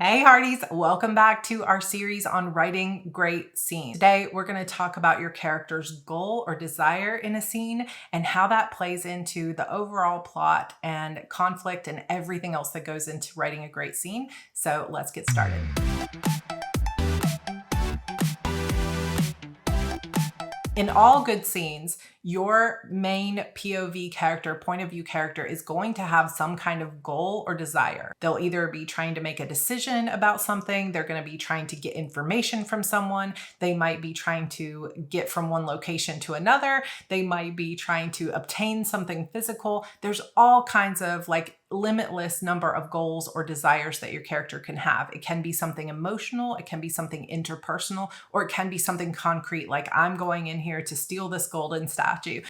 Hey Hearties, welcome back to our series on writing great scenes. Today, we're going to talk about your character's goal or desire in a scene and how that plays into the overall plot and conflict and everything else that goes into writing a great scene. So let's get started. In all good scenes, your main POV character, point of view character, is going to have some kind of goal or desire. They'll either be trying to make a decision about something, they're going to be trying to get information from someone, they might be trying to get from one location to another, they might be trying to obtain something physical. There's all kinds of limitless number of goals or desires that your character can have. It can be something emotional, it can be something interpersonal, or it can be something concrete like I'm going in here to steal this golden statue.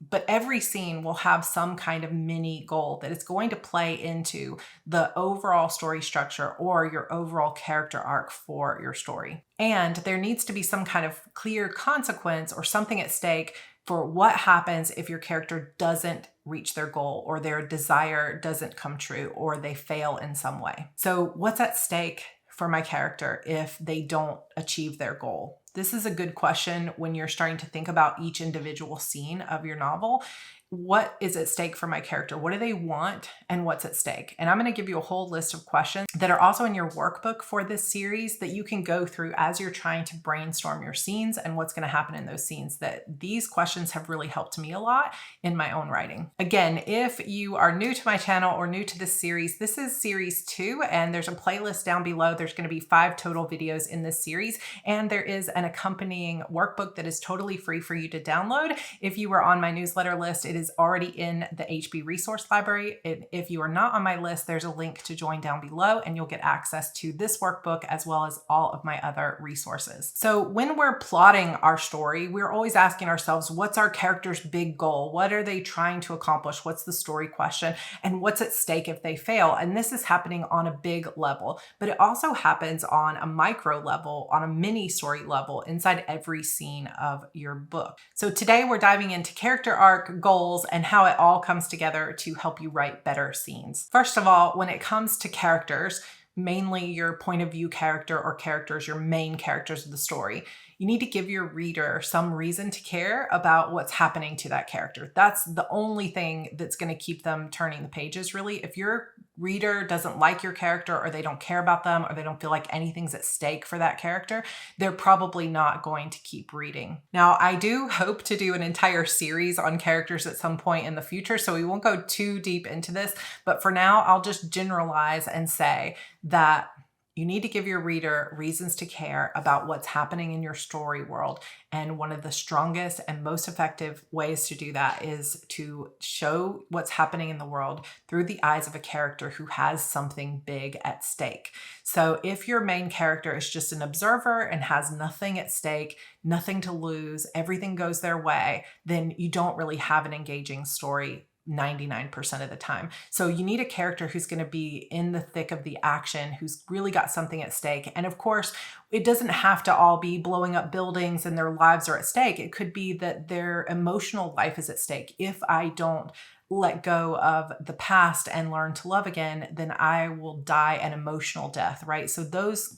But every scene will have some kind of mini goal that is going to play into the overall story structure or your overall character arc for your story. And there needs to be some kind of clear consequence or something at stake for what happens if your character doesn't reach their goal or their desire doesn't come true or they fail in some way. So what's at stake for my character if they don't achieve their goal? This is a good question when you're starting to think about each individual scene of your novel. What is at stake for my character? What do they want and what's at stake? And I'm going to give you a whole list of questions that are also in your workbook for this series that you can go through as you're trying to brainstorm your scenes and what's going to happen in those scenes. That these questions have really helped me a lot in my own writing. Again, if you are new to my channel or new to this series, this is series 2 and there's a playlist down below. There's going to be 5 total videos in this series and there is an accompanying workbook that is totally free for you to download. If you were on my newsletter list, it is already in the HB resource library. If you are not on my list, there's a link to join down below and you'll get access to this workbook as well as all of my other resources. So when we're plotting our story, we're always asking ourselves, what's our character's big goal? What are they trying to accomplish? What's the story question? And what's at stake if they fail? And this is happening on a big level, but it also happens on a micro level, on a mini story level inside every scene of your book. So today we're diving into character arc, goals, and how it all comes together to help you write better scenes. First of all, when it comes to characters, mainly your point of view character or characters, your main characters of the story, you need to give your reader some reason to care about what's happening to that character. That's the only thing that's going to keep them turning the pages, really. If your reader doesn't like your character or they don't care about them or they don't feel like anything's at stake for that character, they're probably not going to keep reading. Now, I do hope to do an entire series on characters at some point in the future, so we won't go too deep into this, but for now, I'll just generalize and say that you need to give your reader reasons to care about what's happening in your story world. And one of the strongest and most effective ways to do that is to show what's happening in the world through the eyes of a character who has something big at stake. So if your main character is just an observer and has nothing at stake, nothing to lose, everything goes their way, then you don't really have an engaging story 99% of the time. So you need a character who's going to be in the thick of the action, who's really got something at stake. And of course, it doesn't have to all be blowing up buildings and their lives are at stake. It could be that their emotional life is at stake. If I don't let go of the past and learn to love again, then I will die an emotional death, right? So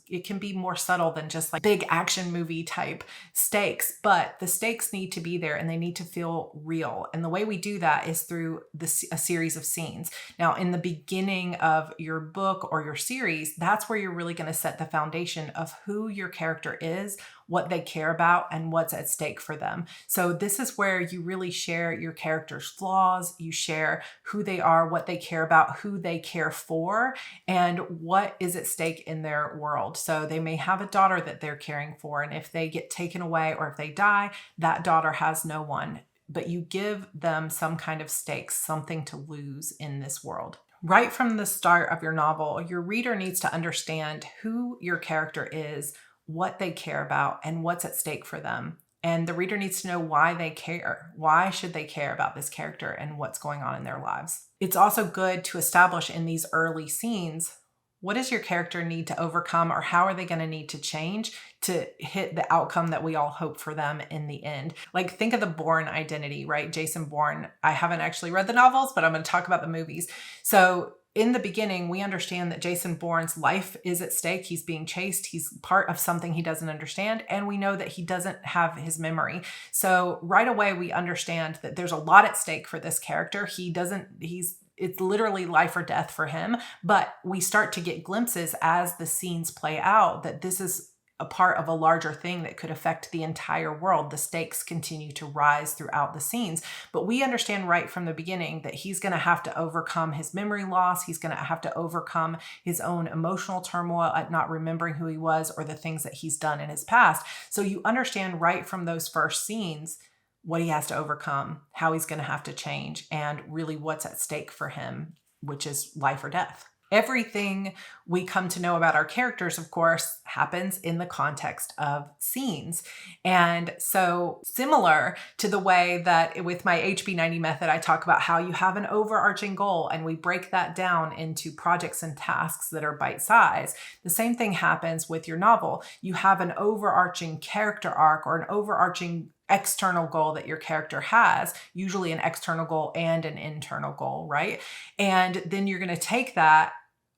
it can be more subtle than just like big action movie type stakes, but the stakes need to be there and they need to feel real. And the way we do that is through a series of scenes. Now, in the beginning of your book or your series, that's where you're really going to set the foundation of who your character is, what they care about, and what's at stake for them. So this is where you really share your character's flaws, you share who they are, what they care about, who they care for, and what is at stake in their world. So they may have a daughter that they're caring for, and if they get taken away or if they die, that daughter has no one. But you give them some kind of stakes, something to lose in this world. Right from the start of your novel, your reader needs to understand who your character is, what they care about, and what's at stake for them. And the reader needs to know why they care. Why should they care about this character and what's going on in their lives? It's also good to establish in these early scenes, what does your character need to overcome, or how are they going to need to change to hit the outcome that we all hope for them in the end? Like, think of the Bourne identity, right? Jason Bourne. I haven't actually read the novels, but I'm going to talk about the movies. So in the beginning, we understand that Jason Bourne's life is at stake. He's being chased. He's part of something he doesn't understand. And we know that he doesn't have his memory. So right away, we understand that there's a lot at stake for this character. It's literally life or death for him. But we start to get glimpses as the scenes play out that this is a part of a larger thing that could affect the entire world. The stakes continue to rise throughout the scenes, but we understand right from the beginning that he's going to have to overcome his memory loss. He's going to have to overcome his own emotional turmoil at not remembering who he was or the things that he's done in his past. So you understand right from those first scenes what he has to overcome, how he's going to have to change, and really what's at stake for him, which is life or death. Everything we come to know about our characters, of course, happens in the context of scenes. And so similar to the way that with my HB90 method, I talk about how you have an overarching goal and we break that down into projects and tasks that are bite-sized. The same thing happens with your novel. You have an overarching character arc or an overarching external goal that your character has, usually an external goal and an internal goal, right? And then you're going to take that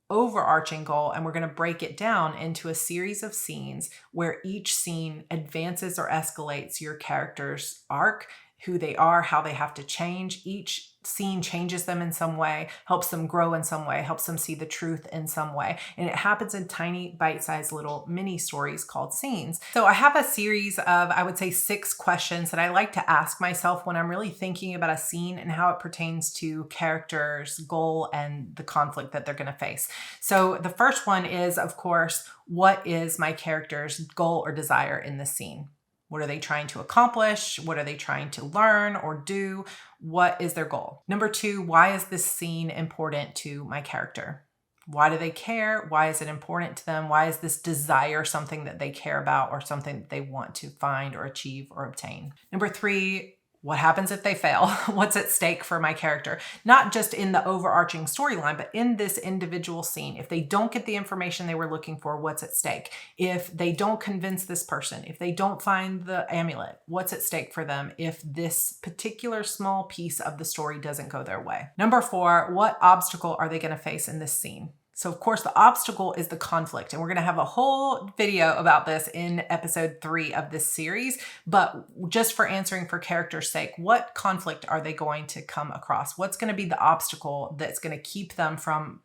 overarching goal and we're going to break it down into a series of scenes where each scene advances or escalates your character's arc, who they are, how they have to change. Each scene changes them in some way, helps them grow in some way, helps them see the truth in some way. And it happens in tiny bite-sized little mini stories called scenes. So I have a series of, I would say, 6 questions that I like to ask myself when I'm really thinking about a scene and how it pertains to character's goal and the conflict that they're going to face. So the first one is, of course, what is my character's goal or desire in this scene? What are they trying to accomplish? What are they trying to learn or do? What is their goal? Number 2, why is this scene important to my character? Why do they care? Why is it important to them? Why is this desire something that they care about or something that they want to find or achieve or obtain? Number 3, what happens if they fail? What's at stake for my character? Not just in the overarching storyline, but in this individual scene. If they don't get the information they were looking for, what's at stake? If they don't convince this person, if they don't find the amulet, what's at stake for them if this particular small piece of the story doesn't go their way? Number 4, what obstacle are they going to face in this scene? So of course the obstacle is the conflict, and we're going to have a whole video about this in episode 3 of this series. But just for answering for character's sake, what conflict are they going to come across? What's going to be the obstacle that's going to keep them from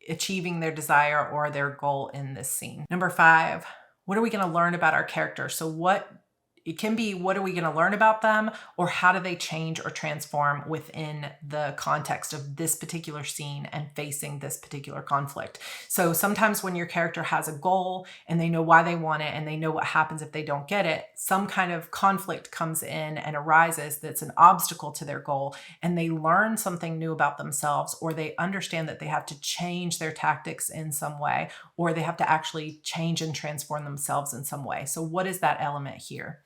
achieving their desire or their goal in this scene? Number 5, what are we going to learn about our character? So it can be, what are we going to learn about them, or how do they change or transform within the context of this particular scene and facing this particular conflict? So sometimes when your character has a goal and they know why they want it and they know what happens if they don't get it, some kind of conflict comes in and arises that's an obstacle to their goal, and they learn something new about themselves, or they understand that they have to change their tactics in some way, or they have to actually change and transform themselves in some way. So what is that element here?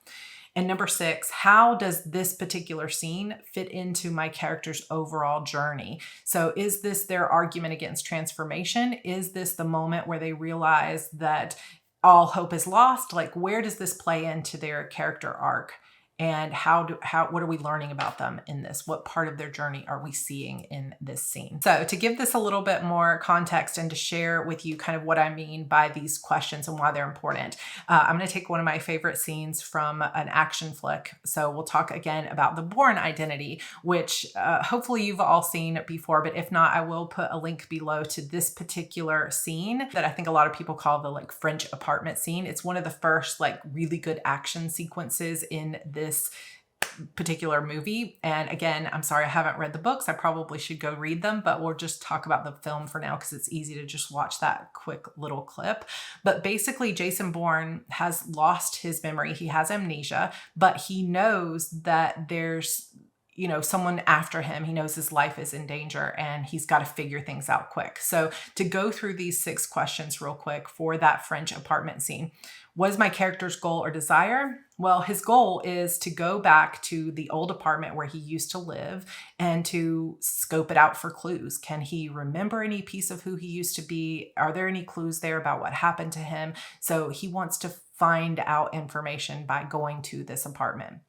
And number 6, how does this particular scene fit into my character's overall journey? So is this their argument against transformation? Is this the moment where they realize that all hope is lost? Like, where does this play into their character arc? And what are we learning about them in this? What part of their journey are we seeing in this scene? So to give this a little bit more context and to share with you kind of what I mean by these questions and why they're important, I'm going to take one of my favorite scenes from an action flick. So we'll talk again about the Bourne identity, which hopefully you've all seen before, but if not, I will put a link below to this particular scene that I think a lot of people call the French apartment scene. It's one of the first really good action sequences in this particular movie. And again, I'm sorry, I haven't read the books. I probably should go read them, but we'll just talk about the film for now because it's easy to just watch that quick little clip. But basically, Jason Bourne has lost his memory. He has amnesia, but he knows that there's someone after him. He knows his life is in danger and he's got to figure things out quick. So to go through these 6 questions real quick for that French apartment scene. What is my character's goal or desire? Well, his goal is to go back to the old apartment where he used to live and to scope it out for clues. Can he remember any piece of who he used to be? Are there any clues there about what happened to him? So he wants to find out information by going to this apartment.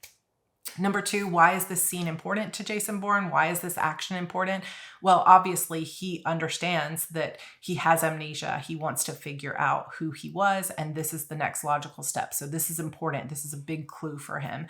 Number two, why is this scene important to Jason Bourne? Why is this action important? Well, obviously, he understands that he has amnesia. He wants to figure out who he was, and this is the next logical step. So this is important. This is a big clue for him.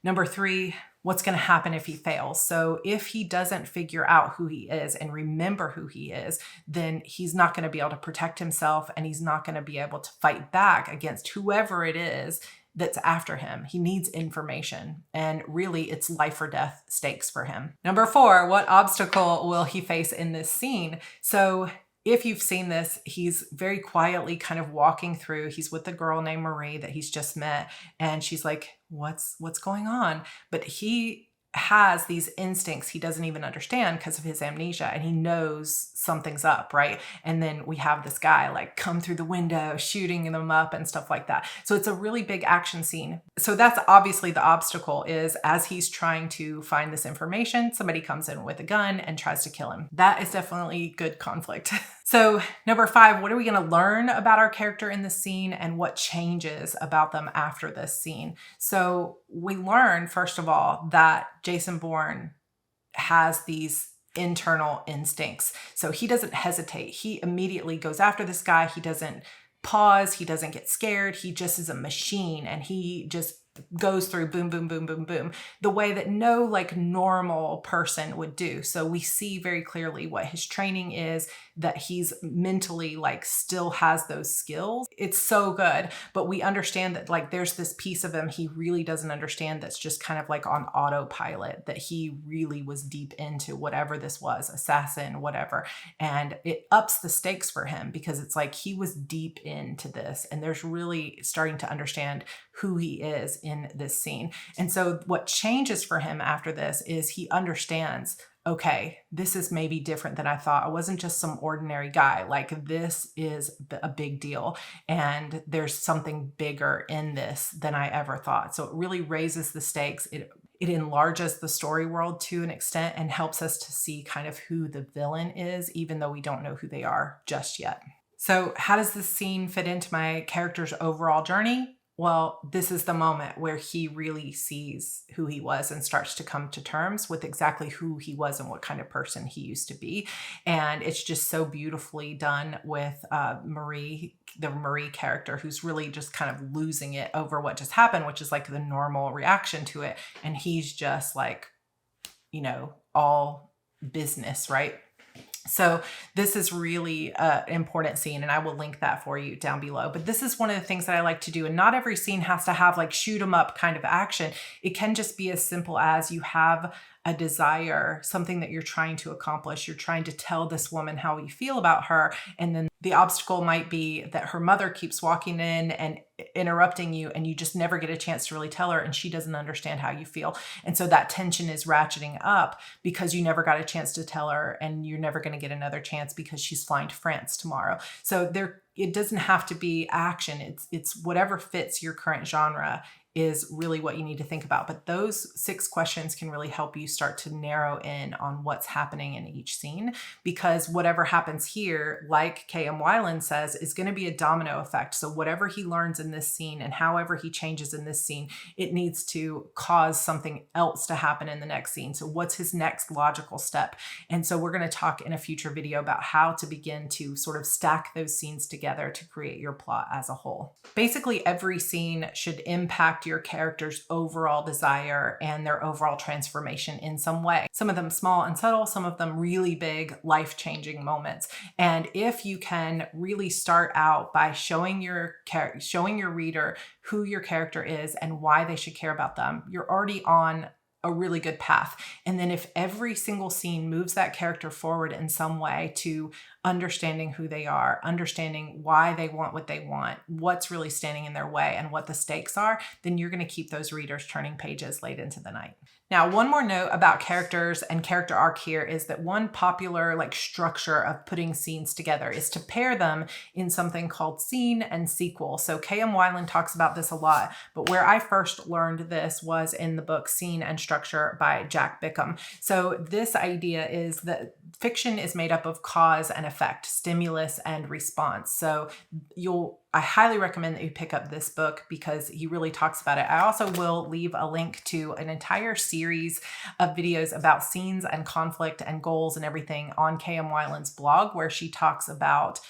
Number three, what's going to happen if he fails? So if he doesn't figure out who he is and remember who he is, then he's not going to be able to protect himself, and he's not going to be able to fight back against whoever it is that's after him. He needs information, and really it's life or death stakes for him. Number four, what obstacle will he face in this scene? So if you've seen this, he's very quietly kind of walking through. He's with a girl named Marie that he's just met, and she's like, what's going on? But he has these instincts he doesn't even understand because of his amnesia, and he knows something's up, right? And then we have this guy like come through the window shooting them up and stuff like that. So it's a really big action scene. So that's obviously the obstacle, is as he's trying to find this information, somebody comes in with a gun and tries to kill him. That is definitely good conflict. So number five, what are we going to learn about our character in this scene, and what changes about them after this scene? So we learn, first of all, that Jason Bourne has these internal instincts. So he doesn't hesitate. He immediately goes after this guy. He doesn't pause. He doesn't get scared. He just is a machine, and he just goes through boom, boom, boom, boom, boom, the way that no like normal person would do. So we see very clearly what his training is, that he's mentally like still has those skills. It's so good, but we understand that like there's this piece of him he really doesn't understand that's just kind of like on autopilot, that he really was deep into whatever this was, assassin, whatever. And it ups the stakes for him, because it's like he was deep into this, and there's really starting to understand who he is in this scene. And so what changes for him after this is he understands, okay, this is maybe different than I thought. I wasn't just some ordinary guy. Like, this is a big deal, and there's something bigger in this than I ever thought. So it really raises the stakes. It enlarges the story world to an extent and helps us to see kind of who the villain is, even though we don't know who they are just yet. So how does this scene fit into my character's overall journey? Well, this is the moment where he really sees who he was and starts to come to terms with exactly who he was and what kind of person he used to be. And it's just so beautifully done with Marie, the Marie character, who's really just kind of losing it over what just happened, which is like the normal reaction to it. And he's just like, you know, all business, right? So this is really an important scene, and I will link that for you down below. But this is one of the things that I like to do, and not every scene has to have like shoot 'em up kind of action. It can just be as simple as you have a desire, something that you're trying to accomplish. You're trying to tell this woman how you feel about her, and then the obstacle might be that her mother keeps walking in and interrupting you, and you just never get a chance to really tell her, and she doesn't understand how you feel. And so that tension is ratcheting up because you never got a chance to tell her, and you're never going to get another chance because she's flying to France tomorrow. So it doesn't have to be action. It's whatever fits your current genre is really what you need to think about. But those 6 questions can really help you start to narrow in on what's happening in each scene, because whatever happens here, like K.M. Weiland says, is going to be a domino effect. So whatever he learns in this scene and however he changes in this scene, it needs to cause something else to happen in the next scene. So what's his next logical step? And so we're going to talk in a future video about how to begin to sort of stack those scenes together to create your plot as a whole. Basically, every scene should impact your character's overall desire and their overall transformation in some way. Some of them small and subtle, some of them really big, life-changing moments. And if you can really start out by showing your reader who your character is and why they should care about them, you're already on a really good path. And then if every single scene moves that character forward in some way to understanding who they are, understanding why they want what they want, what's really standing in their way, and what the stakes are, then you're going to keep those readers turning pages late into the night. Now, one more note about characters and character arc here is that one popular structure of putting scenes together is to pair them in something called scene and sequel. So K.M. Weiland talks about this a lot, but where I first learned this was in the book Scene and Structure by Jack Bickham. So this idea is that fiction is made up of cause and effect. effect, stimulus and response. So I highly recommend that you pick up this book because he really talks about it. I also will leave a link to an entire series of videos about scenes and conflict and goals and everything on KM Weiland's blog, where she talks about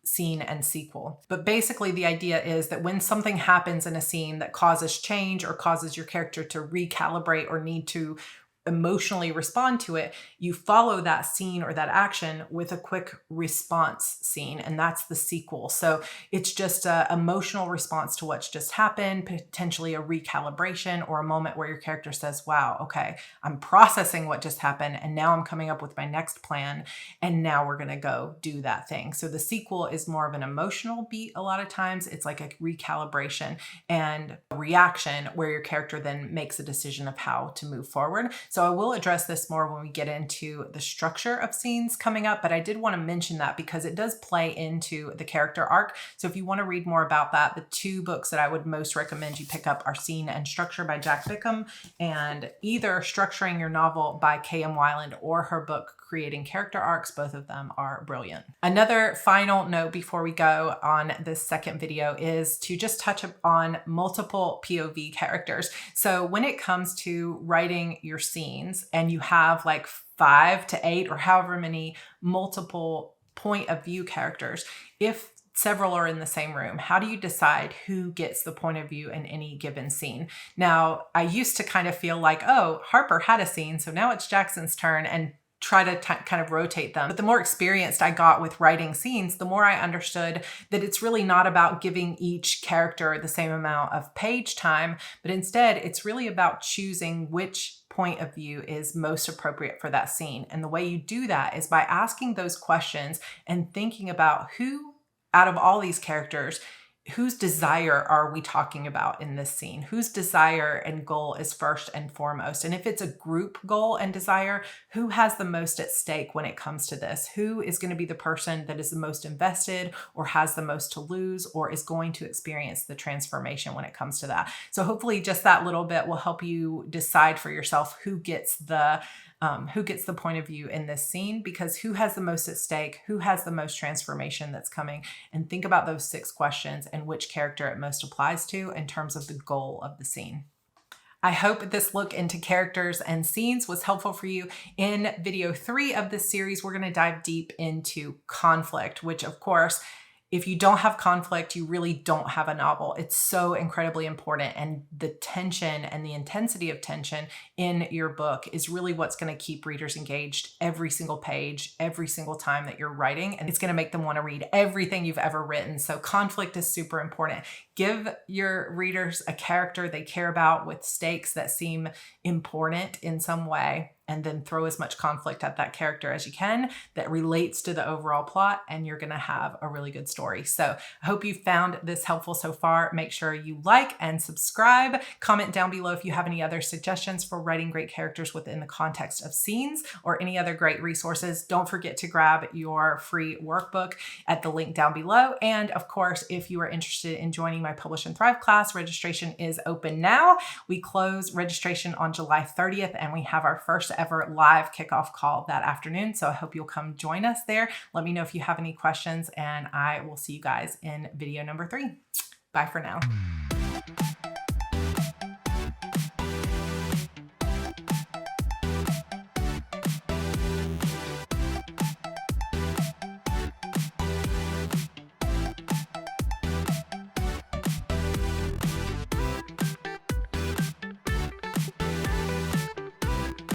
scene and sequel. But basically the idea is that when something happens in a scene that causes change or causes your character to recalibrate or need to emotionally respond to it, you follow that scene or that action with a quick response scene, and that's the sequel. So it's just an emotional response to what's just happened, potentially a recalibration or a moment where your character says, wow, okay, I'm processing what just happened and now I'm coming up with my next plan and now we're going to go do that thing. So the sequel is more of an emotional beat. A lot of times it's like a recalibration and a reaction where your character then makes a decision of how to move forward. So I will address this more when we get into the structure of scenes coming up, but I did want to mention that because it does play into the character arc. So if you want to read more about that, the two books that I would most recommend you pick up are Scene and Structure by Jack Bickham, and either Structuring Your Novel by KM Weiland or her book Creating Character Arcs. Both of them are brilliant. Another final note before we go on this second video is to just touch on multiple POV characters. So when it comes to writing your scenes and you have like 5 to 8 or however many multiple point of view characters, if several are in the same room, how do you decide who gets the point of view in any given scene? Now, I used to kind of feel like, oh, Harper had a scene, so now it's Jackson's turn, and try to kind of rotate them. But the more experienced I got with writing scenes, the more I understood that it's really not about giving each character the same amount of page time, but instead it's really about choosing which point of view is most appropriate for that scene. And the way you do that is by asking those questions and thinking about who out of all these characters, whose desire are we talking about in this scene? Whose desire and goal is first and foremost? And if it's a group goal and desire, who has the most at stake when it comes to this? Who is going to be the person that is the most invested or has the most to lose or is going to experience the transformation when it comes to that? So hopefully just that little bit will help you decide for yourself who gets the point of view in this scene, because who has the most at stake, who has the most transformation that's coming, and think about those 6 questions and which character it most applies to in terms of the goal of the scene. I hope this look into characters and scenes was helpful for you. In video 3 of this series, we're going to dive deep into conflict, which of course, if you don't have conflict, you really don't have a novel. It's so incredibly important. And the tension and the intensity of tension in your book is really what's going to keep readers engaged every single page, every single time that you're writing. And it's going to make them want to read everything you've ever written. So conflict is super important. Give your readers a character they care about with stakes that seem important in some way, and then throw as much conflict at that character as you can that relates to the overall plot, and you're gonna have a really good story. So I hope you found this helpful so far. Make sure you like and subscribe. Comment down below if you have any other suggestions for writing great characters within the context of scenes or any other great resources. Don't forget to grab your free workbook at the link down below. And of course, if you are interested in joining my Publish and Thrive class, registration is open now. We close registration on July 30th, and we have our first ever live kickoff call that afternoon. So I hope you'll come join us there. Let me know if you have any questions, and I will see you guys in video number 3. Bye for now.